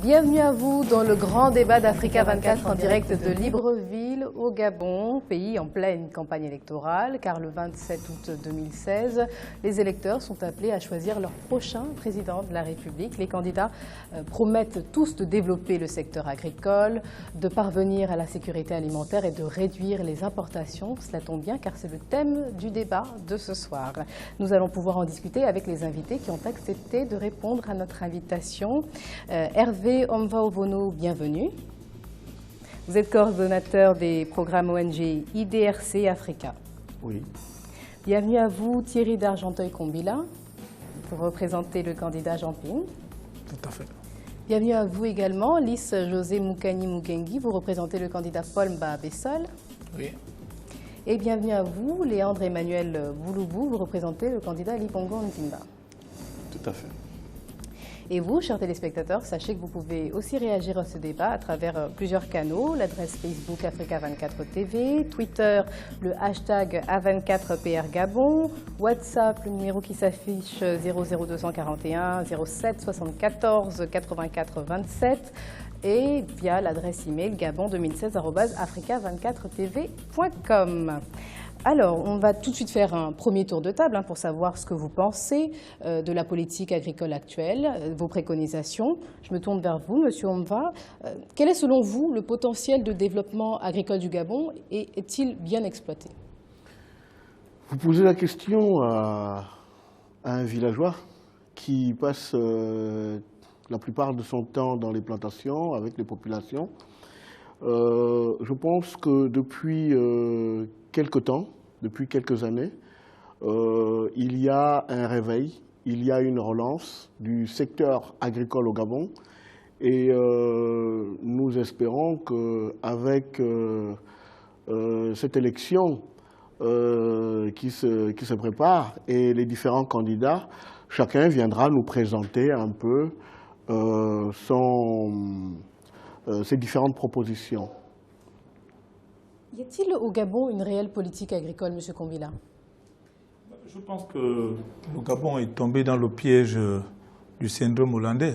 Bienvenue à vous dans le grand débat d'Africa 24 en direct de Libreville au Gabon, pays en pleine campagne électorale, car le 27 août 2016, les électeurs sont appelés à choisir leur prochain président de la République. Les candidats promettent tous de développer le secteur agricole, de parvenir à la sécurité alimentaire et de réduire les importations. Cela tombe bien car c'est le thème du débat de ce soir. Nous allons pouvoir en discuter avec les invités qui ont accepté de répondre à notre invitation. Hervé Omva-Obono, bienvenue. Vous êtes coordonnateur des programmes ONG IDRC Africa. Oui. Bienvenue à vous, Thierry d'Argenteuil-Combila. Vous représentez le candidat Jean Ping. Tout à fait. Bienvenue à vous également, Lys José Mukani Mugengi. Vous représentez le candidat Paul Mba-Bessol. Oui. Et bienvenue à vous, Léandre Emmanuel Bouloubou. Vous représentez le candidat Ali Bongo Ndimba. Tout à fait. Et vous, chers téléspectateurs, sachez que vous pouvez aussi réagir à ce débat à travers plusieurs canaux. L'adresse Facebook Africa24 TV, Twitter, le hashtag A24PR Gabon, WhatsApp, le numéro qui s'affiche 00241 07 74 84 27 et via l'adresse email gabon2016@africa24tv.com. Alors, on va tout de suite faire un premier tour de table pour savoir ce que vous pensez de la politique agricole actuelle, vos préconisations. Je me tourne vers vous, Monsieur Omva. Quel est selon vous le potentiel de développement agricole du Gabon et est-il bien exploité? Vous posez la question à un villageois qui passe la plupart de son temps dans les plantations avec les populations. Je pense que depuis quelque temps, depuis quelques années, il y a un réveil, il y a une relance du secteur agricole au Gabon et nous espérons qu'avec cette élection qui se prépare et les différents candidats, chacun viendra nous présenter un peu ces différentes propositions. Y a-t-il au Gabon une réelle politique agricole, M. Combila? Je pense que le Gabon est tombé dans le piège du syndrome hollandais.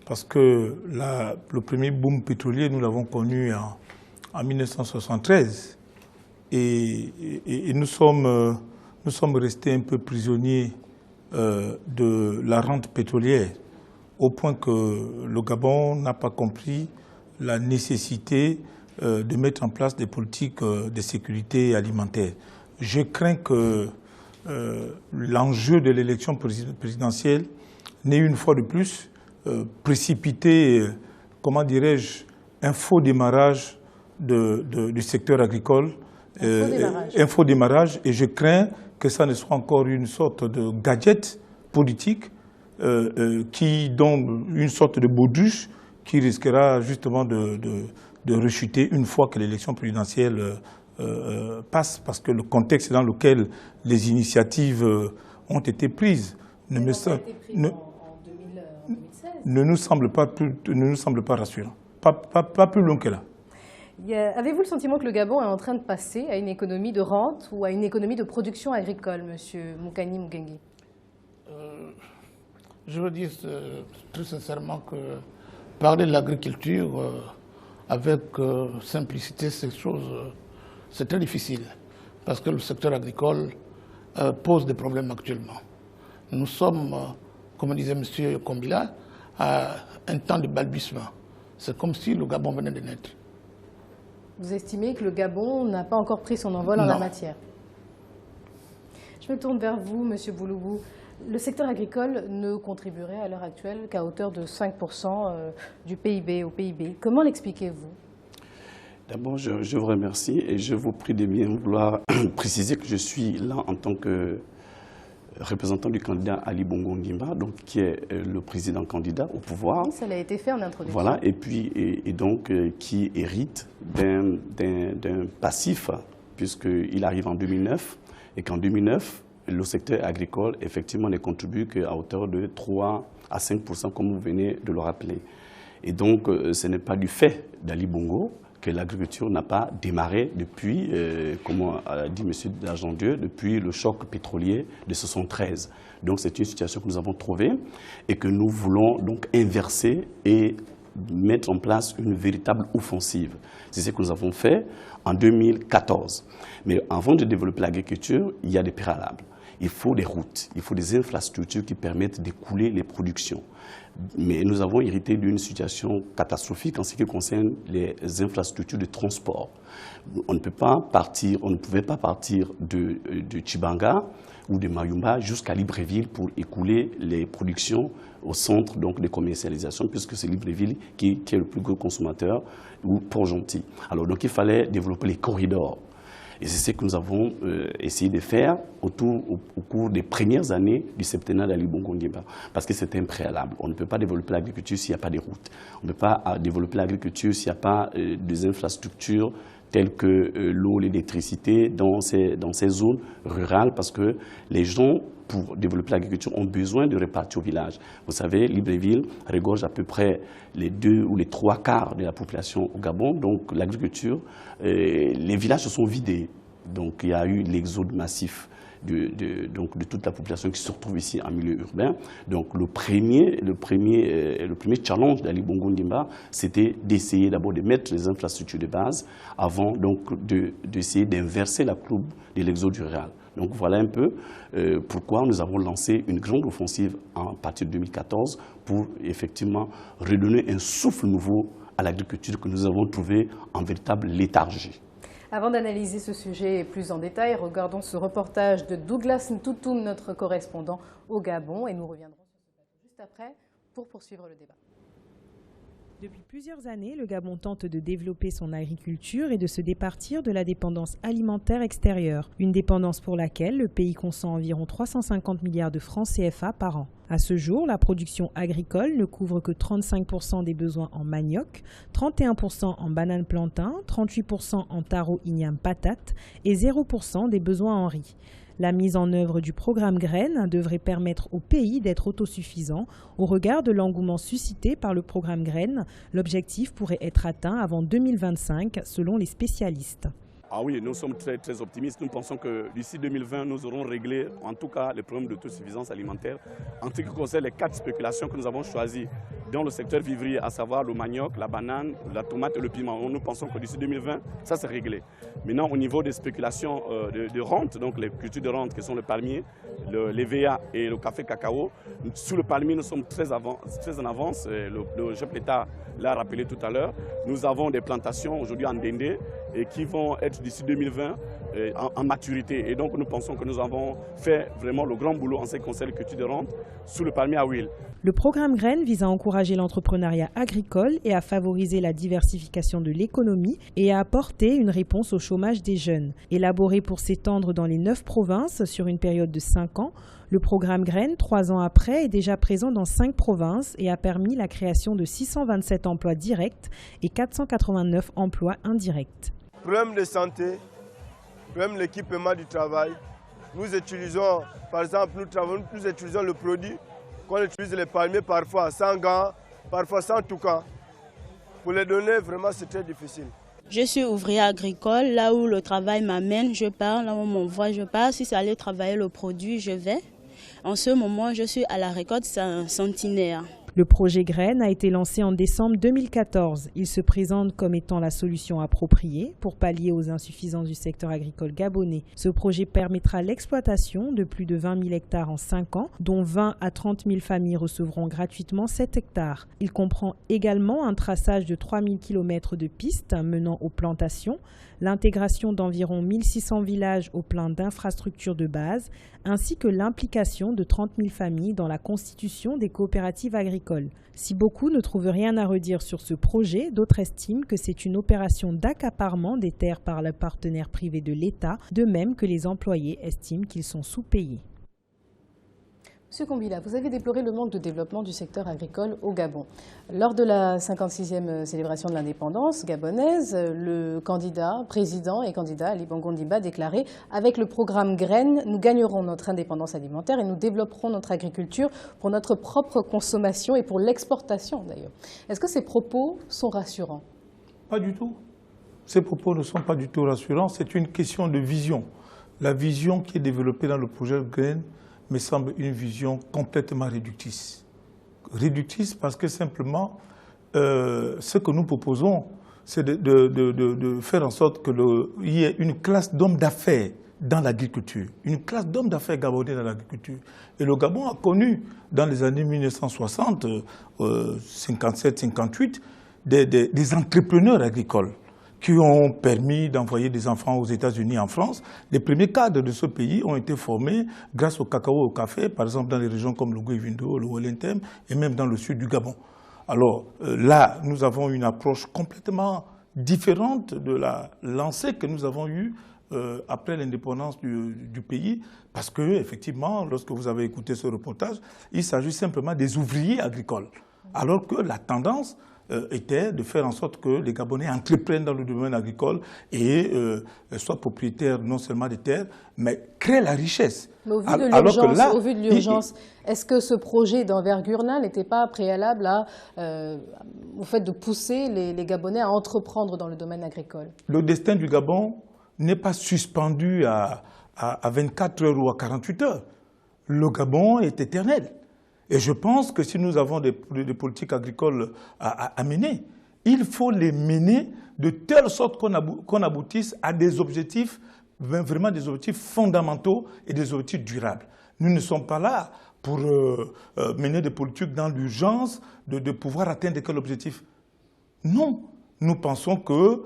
Parce que le premier boom pétrolier, nous l'avons connu en 1973. Et nous sommes restés un peu prisonniers de la rente pétrolière, au point que le Gabon n'a pas compris la nécessité de mettre en place des politiques de sécurité alimentaire. Je crains que l'enjeu de l'élection présidentielle n'ait une fois de plus précipité, comment dirais-je, un faux démarrage du secteur agricole. Un faux démarrage. Et je crains que ça ne soit encore une sorte de gadget politique qui donne une sorte de baudruche qui risquera justement de rechuter une fois que l'élection présidentielle passe, parce que le contexte dans lequel les initiatives ont été prises ne nous semble pas rassurant, pas plus long que là. Avez-vous le sentiment que le Gabon est en train de passer à une économie de rente ou à une économie de production agricole, Monsieur Mukani Mugengi? Je veux dire très sincèrement que parler de l'agriculture avec simplicité, c'est très difficile, parce que le secteur agricole pose des problèmes actuellement. Nous sommes, comme disait M. Combila, à un temps de balbutiement. C'est comme si le Gabon venait de naître. Vous estimez que le Gabon n'a pas encore pris son envol en la matière? Je me tourne vers vous, M. Bouloubou. Le secteur agricole ne contribuerait à l'heure actuelle qu'à hauteur de 5% du PIB au PIB. Comment l'expliquez-vous? D'abord, je vous remercie et je vous prie de bien vouloir préciser que je suis là en tant que représentant du candidat Ali Bongo Ndimba, donc qui est le président candidat au pouvoir. Oui, ça a été fait en introduction. Voilà, et donc qui hérite d'un passif, puisqu'il arrive en 2009, et qu'en 2009, le secteur agricole, effectivement, ne contribue qu'à hauteur de 3 à 5%, comme vous venez de le rappeler. Et donc, ce n'est pas du fait d'Ali Bongo que l'agriculture n'a pas démarré depuis, comme a dit M. Dargendieu, depuis le choc pétrolier de 1973. Donc c'est une situation que nous avons trouvée et que nous voulons donc inverser et mettre en place une véritable offensive. C'est ce que nous avons fait en 2014. Mais avant de développer l'agriculture, il y a des préalables. Il faut des routes, il faut des infrastructures qui permettent d'écouler les productions. Mais nous avons hérité d'une situation catastrophique en ce qui concerne les infrastructures de transport. On ne pouvait pas partir de Tchibanga ou de Mayumba jusqu'à Libreville pour écouler les productions au centre donc, de commercialisation, puisque c'est Libreville qui est le plus gros consommateur, ou Port-Gentil. Alors donc il fallait développer les corridors. Et c'est ce que nous avons essayé de faire au cours des premières années du septennat d'Ali Bongo Ondimba, parce que c'était un préalable. On ne peut pas développer l'agriculture s'il n'y a pas de routes. On ne peut pas développer l'agriculture s'il n'y a pas des infrastructures telles que l'eau, l'électricité dans ces zones rurales, parce que les gens, pour développer l'agriculture, ont besoin de repartir au village. Vous savez, Libreville regorge à peu près les 2 ou les 3 quarts de la population au Gabon. Donc l'agriculture, les villages se sont vidés. Donc il y a eu l'exode massif de toute la population qui se retrouve ici en milieu urbain. Donc le premier challenge d'Ali Bongo Ondimba, c'était d'essayer d'abord de mettre les infrastructures de base avant d'essayer d'inverser la courbe de l'exode rural. Donc voilà un peu pourquoi nous avons lancé une grande offensive à partir de 2014 pour effectivement redonner un souffle nouveau à l'agriculture que nous avons trouvé en véritable léthargie. Avant d'analyser ce sujet plus en détail, regardons ce reportage de Douglas Ntoutoum, notre correspondant au Gabon, et nous reviendrons sur ce plateau juste après pour poursuivre le débat. Depuis plusieurs années, le Gabon tente de développer son agriculture et de se départir de la dépendance alimentaire extérieure. Une dépendance pour laquelle le pays consent environ 350 milliards de francs CFA par an. À ce jour, la production agricole ne couvre que 35% des besoins en manioc, 31% en banane plantain, 38% en taro igname patate et 0% des besoins en riz. La mise en œuvre du programme Graines devrait permettre au pays d'être autosuffisant. Au regard de l'engouement suscité par le programme Graines, l'objectif pourrait être atteint avant 2025 selon les spécialistes. Ah oui, nous sommes très, très optimistes. Nous pensons que d'ici 2020, nous aurons réglé en tout cas le problème d'autosuffisance alimentaire. En ce qui concerne les 4 spéculations que nous avons choisies dans le secteur vivrier, à savoir le manioc, la banane, la tomate et le piment, nous pensons que d'ici 2020, ça c'est réglé. Maintenant, au niveau des spéculations de rente, donc les cultures de rente qui sont le palmier, l'EVA et le café cacao, sous le palmier, nous sommes très en avance. Le chef de l'État l'a rappelé tout à l'heure. Nous avons des plantations aujourd'hui en Dendé et qui vont être d'ici 2020 en maturité. Et donc nous pensons que nous avons fait vraiment le grand boulot en ce qui concerne les cultures de rente sous le palmier à huile. Le programme Graines vise à encourager l'entrepreneuriat agricole et à favoriser la diversification de l'économie et à apporter une réponse au chômage des jeunes. Élaboré pour s'étendre dans les 9 provinces sur une période de 5 ans, le programme Graines, 3 ans après, est déjà présent dans 5 provinces et a permis la création de 627 emplois directs et 489 emplois indirects. Problème de santé, problème de l'équipement du travail. Nous utilisons, par exemple, nous utilisons le produit qu'on utilise les palmiers parfois sans gants, parfois sans toucan. Pour les donner, vraiment, c'est très difficile. Je suis ouvrière agricole, là où le travail m'amène, je pars, là où on m'envoie, je pars. Si c'est aller travailler le produit, je vais. En ce moment, je suis à la récolte centenaire. Le projet Graines a été lancé en décembre 2014. Il se présente comme étant la solution appropriée pour pallier aux insuffisances du secteur agricole gabonais. Ce projet permettra l'exploitation de plus de 20 000 hectares en 5 ans, dont 20 à 30 000 familles recevront gratuitement 7 hectares. Il comprend également un traçage de 3 000 km de pistes menant aux plantations, l'intégration d'environ 1600 villages au plan d'infrastructures de base, ainsi que l'implication de 30 000 familles dans la constitution des coopératives agricoles. Si beaucoup ne trouvent rien à redire sur ce projet, d'autres estiment que c'est une opération d'accaparement des terres par le partenaire privé de l'État, de même que les employés estiment qu'ils sont sous-payés. Monsieur Kombila, vous avez déploré le manque de développement du secteur agricole au Gabon. Lors de la 56e célébration de l'indépendance gabonaise, le président et candidat Ali Bongo Ondimba déclarait « Avec le programme Graines, nous gagnerons notre indépendance alimentaire et nous développerons notre agriculture pour notre propre consommation et pour l'exportation d'ailleurs ». Est-ce que ces propos sont rassurants? Pas du tout. Ces propos ne sont pas du tout rassurants. C'est une question de vision. La vision qui est développée dans le projet Graines me semble une vision complètement réductrice. Réductrice parce que simplement, ce que nous proposons, c'est de faire en sorte qu'il y ait une classe d'hommes d'affaires dans l'agriculture, une classe d'hommes d'affaires gabonais dans l'agriculture. Et le Gabon a connu, dans les années 1960, 57, 58, des entrepreneurs agricoles qui ont permis d'envoyer des enfants aux États-Unis, en France. Les premiers cadres de ce pays ont été formés grâce au cacao et au café, par exemple dans les régions comme le Gouy-Vindo, le Welentem, et même dans le sud du Gabon. Alors là, nous avons une approche complètement différente de la lancée que nous avons eue après l'indépendance du pays, parce que effectivement, lorsque vous avez écouté ce reportage, il s'agit simplement des ouvriers agricoles, alors que la tendance était de faire en sorte que les Gabonais entreprennent dans le domaine agricole et soient propriétaires non seulement des terres, mais créent la richesse. Mais au vu de l'urgence, est-ce que ce projet d'envergure-là n'était pas préalable au fait de pousser les Gabonais à entreprendre dans le domaine agricole? Le destin du Gabon n'est pas suspendu à 24 heures ou à 48 heures. Le Gabon est éternel. Et je pense que si nous avons des politiques agricoles à mener, il faut les mener de telle sorte qu'on aboutisse à des objectifs, vraiment des objectifs fondamentaux et des objectifs durables. Nous ne sommes pas là pour mener des politiques dans l'urgence de pouvoir atteindre quel objectif. Non, nous pensons que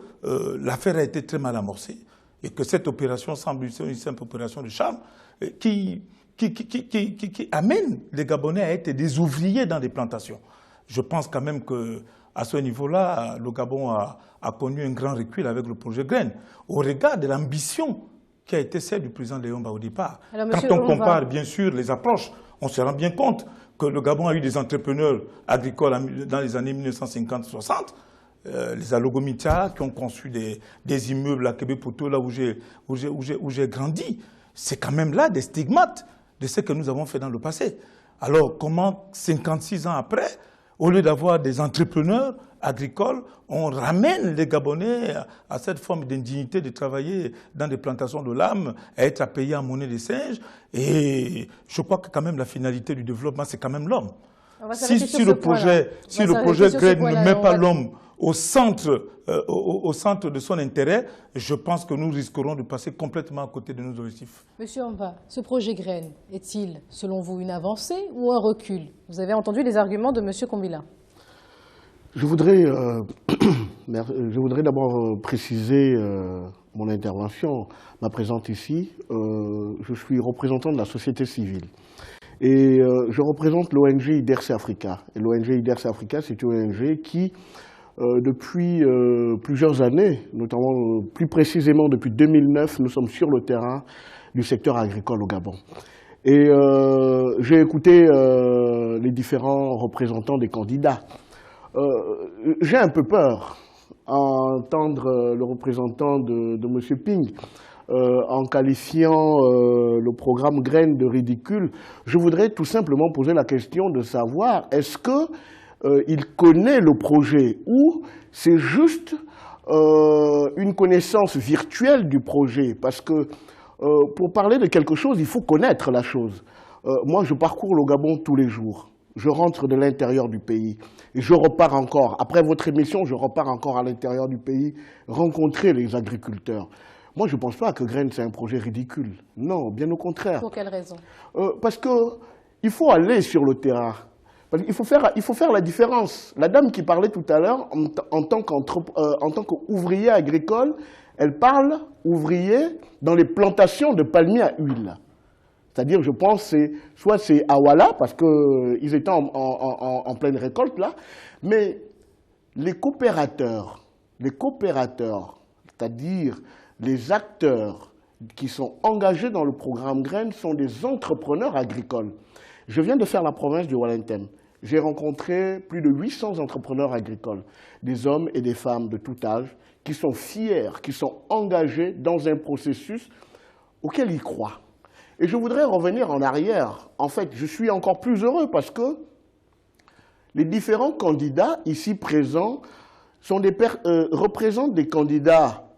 l'affaire a été très mal amorcée et que cette opération semble une simple opération de charme qui amène les Gabonais à être des ouvriers dans des plantations. Je pense quand même qu'à ce niveau-là, le Gabon a connu un grand recul avec le projet Graines, au regard de l'ambition qui a été celle du président Léomba au départ. Alors, quand on compare bien sûr les approches, on se rend bien compte que le Gabon a eu des entrepreneurs agricoles dans les années 1950-60, les Alogomitia qui ont conçu des immeubles à Kébé-Poto, là où j'ai grandi. C'est quand même là des stigmates de ce que nous avons fait dans le passé. Alors, comment, 56 ans après, au lieu d'avoir des entrepreneurs agricoles, on ramène les Gabonais à cette forme d'indignité de travailler dans des plantations de lames, à être payés en monnaie de singe. Et je crois que quand même la finalité du développement, c'est quand même l'homme. Si le projet Graines ne met pas l'homme au centre de son intérêt, je pense que nous risquerons de passer complètement à côté de nos objectifs. Monsieur Omba, ce projet Graines est-il, selon vous, une avancée ou un recul? Vous avez entendu les arguments de monsieur Combila. Je voudrais d'abord préciser mon intervention, ma présence ici. Je suis représentant de la société civile. Et je représente l'ONG IDERCE Africa. Et l'ONG IDERCE Africa, c'est une ONG qui, depuis plusieurs années, notamment plus précisément depuis 2009, nous sommes sur le terrain du secteur agricole au Gabon. Et j'ai écouté les différents représentants des candidats. J'ai un peu peur à entendre le représentant de M. Ping en qualifiant le programme Graines de ridicule. Je voudrais tout simplement poser la question de savoir, est-ce qu'il connaît le projet ou c'est juste une connaissance virtuelle du projet? Parce que pour parler de quelque chose, il faut connaître la chose. Moi, je parcours le Gabon tous les jours. Je rentre de l'intérieur du pays et je repars encore. Après votre émission, je repars encore à l'intérieur du pays rencontrer les agriculteurs. Moi, je ne pense pas que Graines, c'est un projet ridicule. Non, bien au contraire. Pour quelle raison? Parce qu'il faut aller sur le terrain. Il faut faire la différence. La dame qui parlait tout à l'heure, en tant qu'ouvrier agricole, elle parle ouvrier dans les plantations de palmiers à huile. C'est-à-dire, je pense, soit c'est Awala, parce qu'ils étaient en pleine récolte là, mais les coopérateurs, c'est-à-dire les acteurs qui sont engagés dans le programme Graines sont des entrepreneurs agricoles. Je viens de faire la province du Welentem. J'ai rencontré plus de 800 entrepreneurs agricoles, des hommes et des femmes de tout âge, qui sont fiers, qui sont engagés dans un processus auquel ils croient. Et je voudrais revenir en arrière. En fait, je suis encore plus heureux parce que les différents candidats ici présents représentent des candidats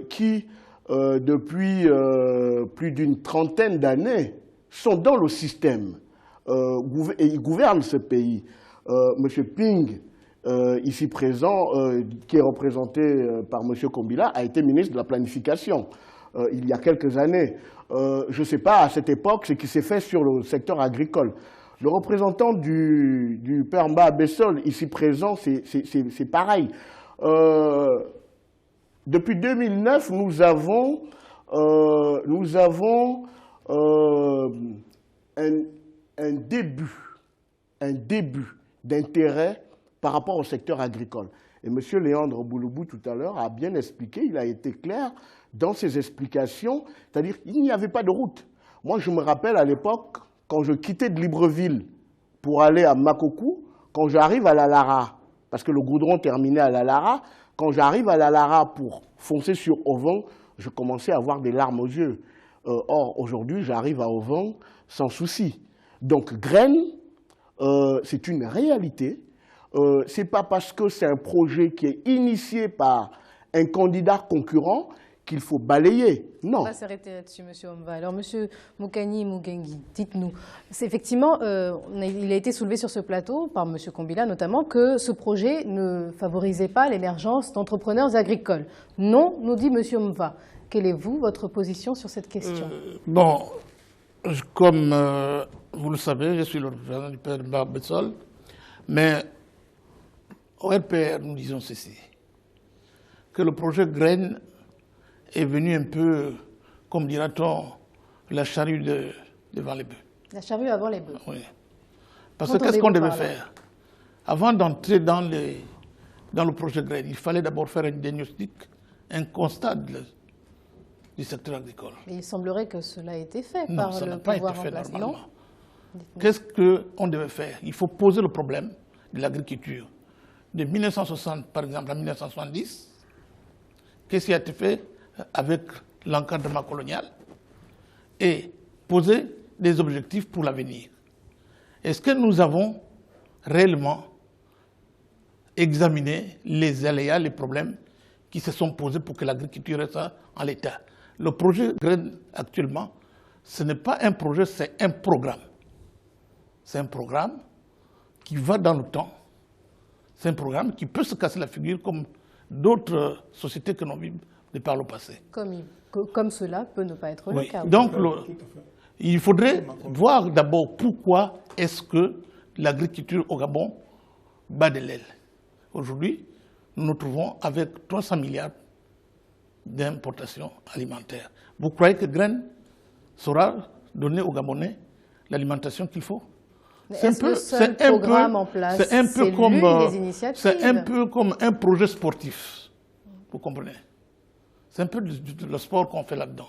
qui, depuis plus d'une trentaine d'années, sont dans le système et ils gouvernent ce pays. M. Ping ici présent, qui est représenté par M. Kombila, a été ministre de la Planification il y a quelques années. Je ne sais pas à cette époque ce qui s'est fait sur le secteur agricole. Le représentant du Permba Bessol, ici présent, c'est pareil. Depuis 2009, nous avons un début d'intérêt par rapport au secteur agricole. Et M. Léandre Bouloubou, tout à l'heure, a bien expliqué, il a été clair dans ses explications, c'est-à-dire qu'il n'y avait pas de route. Moi, je me rappelle à l'époque, quand je quittais de Libreville pour aller à Makokou, quand j'arrive à la Lara, parce que le goudron terminait à la Lara, quand j'arrive à la Lara pour foncer sur Auvin, je commençais à avoir des larmes aux yeux. Or, aujourd'hui, j'arrive à Auvin sans souci. Donc, graines, c'est une réalité. Ce n'est pas parce que c'est un projet qui est initié par un candidat concurrent qu'il faut balayer. Non. On va s'arrêter là-dessus, M. Omva. Alors, M. Mokani Mugengi, dites-nous. Effectivement, il a été soulevé sur ce plateau, par M. Kombila notamment, que ce projet ne favorisait pas l'émergence d'entrepreneurs agricoles. Non, nous dit M. Omva. Quelle est, votre position sur cette question? Bon, comme vous le savez, je suis le représentant du Permba Bessol, mais au RPR, nous disons ceci, que le projet Graines est venu un peu, comme dira-t-on, la charrue devant les bœufs. La charrue avant les bœufs. Oui. Parce que qu'est-ce qu'on devait faire? Avant d'entrer dans le projet Graines, il fallait d'abord faire un diagnostic, un constat du secteur agricole. Mais il semblerait que cela ait été fait non, par ça le n'a pas pouvoir été fait en place. Normalement. Qu'est-ce qu'on devait faire? Il faut poser le problème de l'agriculture. De 1960, par exemple, à 1970, qu'est-ce qui a été fait avec l'encadrement colonial? Et poser des objectifs pour l'avenir. Est-ce que nous avons réellement examiné les aléas, les problèmes qui se sont posés pour que l'agriculture reste en l'état? Le projet Graines actuellement, ce n'est pas un projet, c'est un programme. C'est un programme qui va dans le temps. C'est un programme qui peut se casser la figure comme d'autres sociétés que nous vivons de par le passé. Comme cela peut ne pas être le cas. Donc, il faudrait voir d'abord pourquoi est-ce que l'agriculture au Gabon bat de l'aile. Aujourd'hui, nous nous trouvons avec 300 milliards d'importations alimentaires. Vous croyez que Graines saura donner aux Gabonais l'alimentation qu'il faut? C'est un peu comme un projet sportif. Vous comprenez? C'est un peu le sport qu'on fait là-dedans.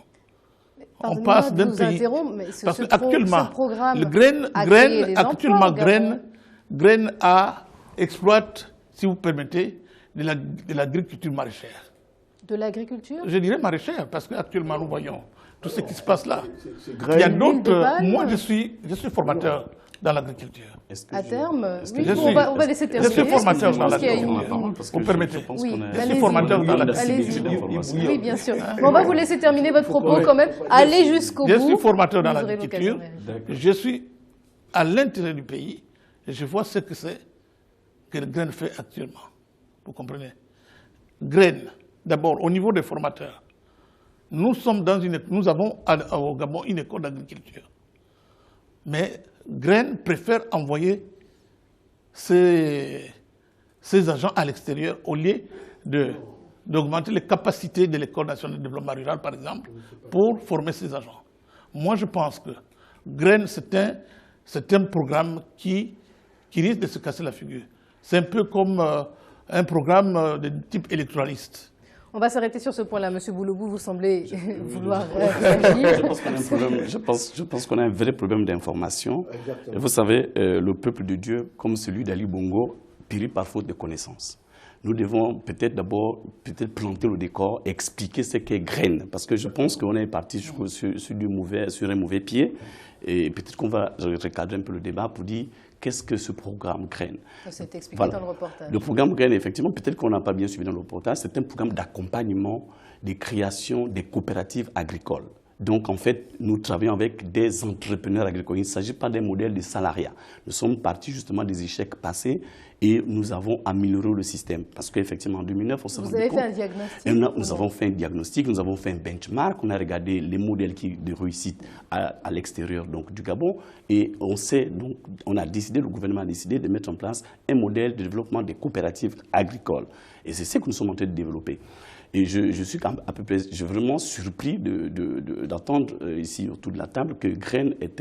On passe d'un pays. Parce qu'actuellement, Graines exploite, si vous permettez, de l'agriculture maraîchère. De l'agriculture? Je dirais maraîchère, parce qu'actuellement, nous voyons tout ce qui se passe là. Il y a d'autres. Moi, je suis formateur dans l'agriculture. À terme, oui, on va laisser terminer. Je suis formateur dans l'agriculture. Vous permettez? Oui, je suis formateur dans l'agriculture. Oui, bien sûr. Mais on va vous laisser terminer votre propos quand même. Allez jusqu'au bout. Je suis formateur dans l'agriculture. Je suis à l'intérieur du pays et je vois ce que c'est que Graines fait actuellement. Vous comprenez? Graines, d'abord, au niveau des formateurs, nous avons au Gabon une école d'agriculture. Mais Graines préfère envoyer ses agents à l'extérieur au lieu d'augmenter les capacités de l'École nationale de développement rural, par exemple, pour former ses agents. Moi, je pense que Graines, c'est un programme qui risque de se casser la figure. C'est un peu comme un programme de type électoraliste. On va s'arrêter sur ce point-là. Monsieur Bouloubou, vous semblez vouloir réagir. Je pense qu'on a un vrai problème d'information. Vous savez, le peuple de Dieu, comme celui d'Ali Bongo, périt par faute de connaissances. Nous devons peut-être d'abord planter le décor, expliquer ce qu'est Graines. Parce que je pense qu'on est parti sur un mauvais pied. Et peut-être qu'on va recadrer un peu le débat pour dire qu'est-ce que ce programme Graines. C'est expliqué dans le reportage. Le programme Graines, effectivement, peut-être qu'on n'a pas bien suivi dans le reportage, c'est un programme d'accompagnement des créations des coopératives agricoles. Donc, en fait, nous travaillons avec des entrepreneurs agricoles. Il ne s'agit pas d'un modèle de salariat. Nous sommes partis justement des échecs passés et nous avons amélioré le système. Parce qu'effectivement, en 2009, on s'est rendu compte... Vous avez fait un diagnostic? Nous avons fait un diagnostic, nous avons fait un benchmark, on a regardé les modèles de réussite à l'extérieur du Gabon et le gouvernement a décidé de mettre en place un modèle de développement des coopératives agricoles. Et c'est ce que nous sommes en train de développer. Et je suis vraiment surpris d'entendre ici autour de la table que Grain est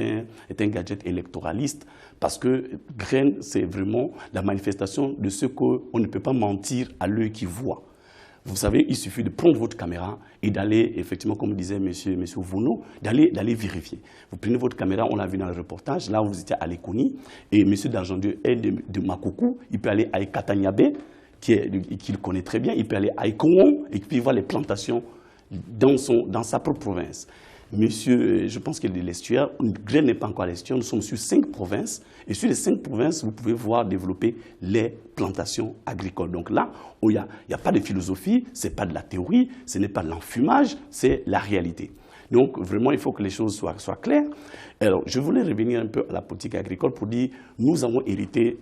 un gadget électoraliste, parce que Grain, c'est vraiment la manifestation de ce qu'on ne peut pas mentir à l'œil qui voit. Vous savez, il suffit de prendre votre caméra et d'aller, effectivement, comme disait M. Vouno, d'aller vérifier. Vous prenez votre caméra, on l'a vu dans le reportage, là où vous étiez à Lekoni, et M. Dargendieu est de Makoukou, il peut aller à Katanyabé, qu'il connaît très bien, il peut aller à Ikongo et puis voir les plantations dans sa propre province. Monsieur, je pense qu'il est de l'estuaire, Grain n'est pas encore à l'estuaire, nous sommes sur 5 provinces, et sur les 5 provinces, vous pouvez voir développer les plantations agricoles. Donc là, il n'y a pas de philosophie, ce n'est pas de la théorie, ce n'est pas de l'enfumage, c'est la réalité. Donc vraiment, il faut que les choses soient claires. Alors, je voulais revenir un peu à la politique agricole pour dire, nous avons hérité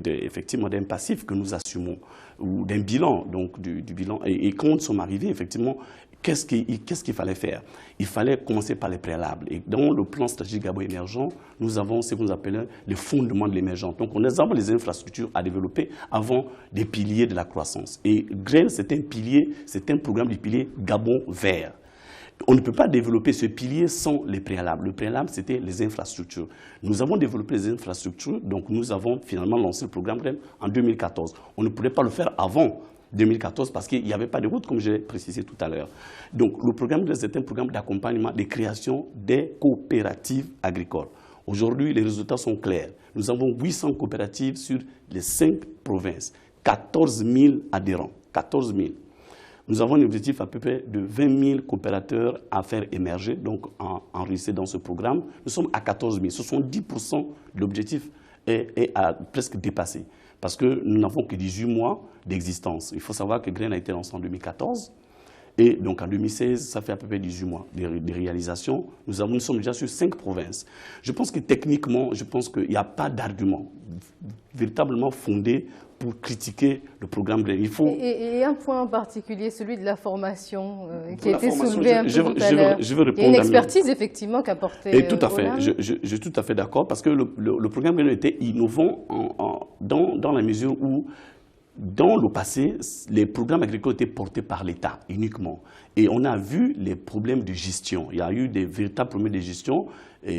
effectivement d'un passif que nous assumons, ou d'un bilan, donc du bilan. Et quand nous sommes arrivés, effectivement, qu'est-ce qu'il fallait faire? Il fallait commencer par les préalables. Et dans le plan stratégique Gabon émergent, nous avons ce que nous appelons les fondements de l'émergence. Donc, on a les infrastructures à développer avant des piliers de la croissance. Et Grain, c'est un programme de pilier Gabon vert. On ne peut pas développer ce pilier sans les préalables. Le préalable, c'était les infrastructures. Nous avons développé les infrastructures, donc nous avons finalement lancé le programme Grain en 2014. On ne pourrait pas le faire avant 2014 parce qu'il n'y avait pas de route, comme je l'ai précisé tout à l'heure. Donc le programme Grain, c'est un programme d'accompagnement des créations des coopératives agricoles. Aujourd'hui, les résultats sont clairs. Nous avons 800 coopératives sur les 5 provinces, 14 000 adhérents, 14 000. Nous avons un objectif à peu près de 20 000 coopérateurs à faire émerger, donc enregistrés dans ce programme. Nous sommes à 14 000. 70% de l'objectif est presque dépassé, parce que nous n'avons que 18 mois d'existence. Il faut savoir que Grain a été lancé en 2014, et donc en 2016, ça fait à peu près 18 mois de réalisation. Nous sommes déjà sur 5 provinces. Je pense que techniquement, il n'y a pas d'argument véritablement fondé pour critiquer le programme Grain. Et un point en particulier, celui de la formation, qui a été soulevé un peu tout à l'heure. Il y a une expertise, effectivement, qu'a portée et tout à fait, je suis tout à fait d'accord, parce que le programme Grain était innovant dans la mesure où, dans le passé, les programmes agricoles étaient portés par l'État uniquement. Et on a vu les problèmes de gestion. Il y a eu des véritables problèmes de gestion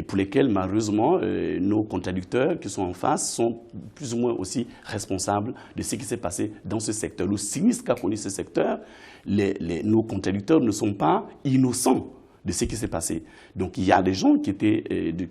pour lesquels, malheureusement, nos contradicteurs qui sont en face sont plus ou moins aussi responsables de ce qui s'est passé dans ce secteur. Le sinistre qu'a connu ce secteur, nos contradicteurs ne sont pas innocents de ce qui s'est passé. Donc il y a des gens qui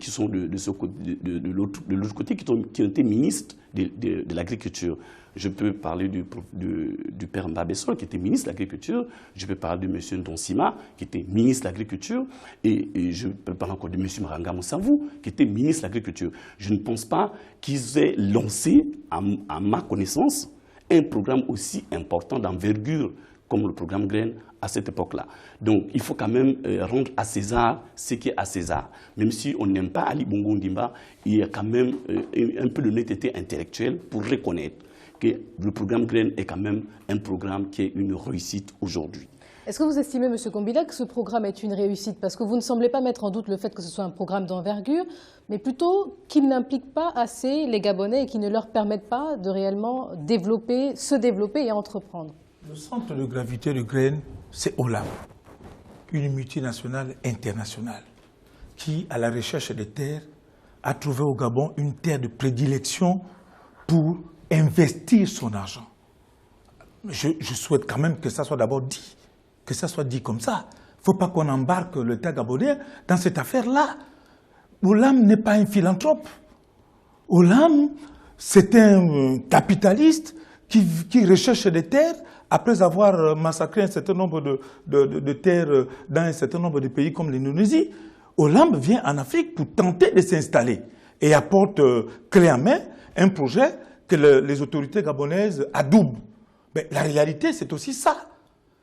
sont de l'autre côté, qui ont été ministres de l'agriculture. Je peux parler du père Mbabessol, qui était ministre de l'Agriculture. Je peux parler de M. Ndonsima, qui était ministre de l'Agriculture. Et je peux parler encore de M. Maranga Moussavou, qui était ministre de l'Agriculture. Je ne pense pas qu'ils aient lancé, à ma connaissance, un programme aussi important d'envergure comme le programme Grain à cette époque-là. Donc, il faut quand même rendre à César ce qui est à César. Même si on n'aime pas Ali Bongo Ndimba, il y a quand même un peu de honnêteté intellectuelle pour reconnaître que le programme Grain est quand même un programme qui est une réussite aujourd'hui. Est-ce que vous estimez, M. Kombila, que ce programme est une réussite? Parce que vous ne semblez pas mettre en doute le fait que ce soit un programme d'envergure, mais plutôt qu'il n'implique pas assez les Gabonais et qui ne leur permette pas de réellement se développer et entreprendre. Le centre de gravité de Grain, c'est Olam, une multinationale internationale qui, à la recherche des terres, a trouvé au Gabon une terre de prédilection pour investir son argent. Je souhaite quand même que ça soit d'abord dit, que ça soit dit comme ça. Il ne faut pas qu'on embarque l'État gabonais dans cette affaire-là. Olam n'est pas un philanthrope. Olam, c'est un capitaliste qui recherche des terres après avoir massacré un certain nombre de terres dans un certain nombre de pays comme l'Indonésie. Olam vient en Afrique pour tenter de s'installer et apporte clé en main un projet que les autorités gabonaises adoubent. Mais la réalité, c'est aussi ça.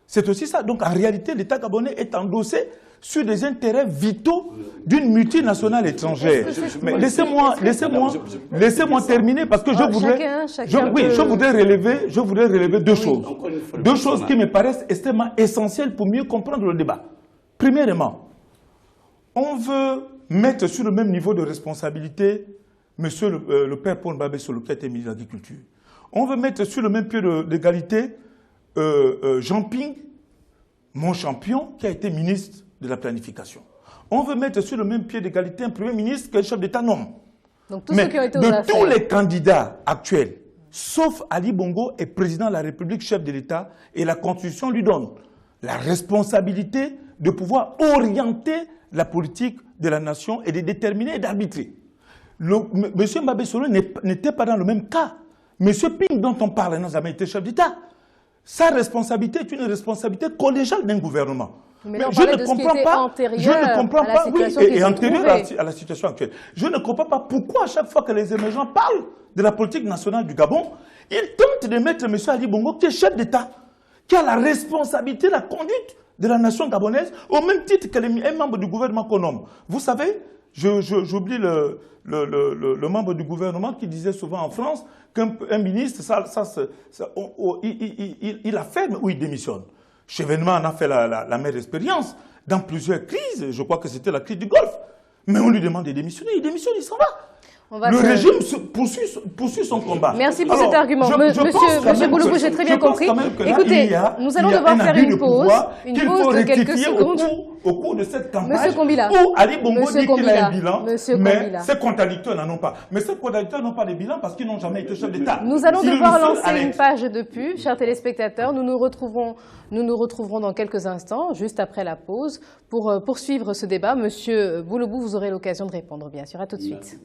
C'est aussi ça. Donc, en réalité, l'État gabonais est endossé sur des intérêts vitaux d'une multinationale étrangère. Mais laissez-moi terminer parce que je voudrais relever deux choses. Deux choses qui me paraissent extrêmement essentielles pour mieux comprendre le débat. Premièrement, on veut mettre sur le même niveau de responsabilité monsieur le père Paul Mbabesolo qui a été ministre de l'Agriculture. On veut mettre sur le même pied d'égalité Jean Ping, mon champion, qui a été ministre de la Planification. On veut mettre sur le même pied d'égalité un Premier ministre que le chef d'État nomme. Donc, tous ceux qui ont été aux affaires. De tous les candidats actuels, sauf Ali Bongo, est président de la République, chef de l'État, et la Constitution lui donne la responsabilité de pouvoir orienter la politique de la nation et de déterminer et d'arbitrer. Monsieur Mbabesolo n'était pas dans le même cas. Monsieur Ping, dont on parle, n'a jamais été chef d'État. Sa responsabilité est une responsabilité collégiale d'un gouvernement. Mais je ne comprends pas, antérieure à la situation actuelle. Je ne comprends pas pourquoi à chaque fois que les émergents parlent de la politique nationale du Gabon, ils tentent de mettre M. Ali Bongo, qui est chef d'État, qui a la responsabilité, la conduite de la nation gabonaise, au même titre que les membres du gouvernement qu'on nomme. Vous savez, j'oublie le membre du gouvernement qui disait souvent en France qu'un ministre, il affirme ou il démissionne. Chevènement en a fait la meilleure expérience dans plusieurs crises. Je crois que c'était la crise du Golfe. Mais on lui demande de démissionner, il démissionne, il s'en va. Le régime poursuit son combat. Merci pour cet argument. Monsieur Bouloubou, j'ai très bien compris. Écoutez, nous allons devoir faire une pause de quelques secondes. Au cours de cette campagne, Monsieur Kombila, où Ali Bongo dit qu'il a un bilan, mais ses contradicteurs n'en ont pas. Mais ces contradicteurs n'ont pas de bilan parce qu'ils n'ont jamais été chefs d'État. Nous allons devoir lancer une page de pub, chers téléspectateurs. Nous nous retrouverons dans quelques instants, juste après la pause, pour poursuivre ce débat. Monsieur Bouloubou, vous aurez l'occasion de répondre, bien sûr. À tout de suite.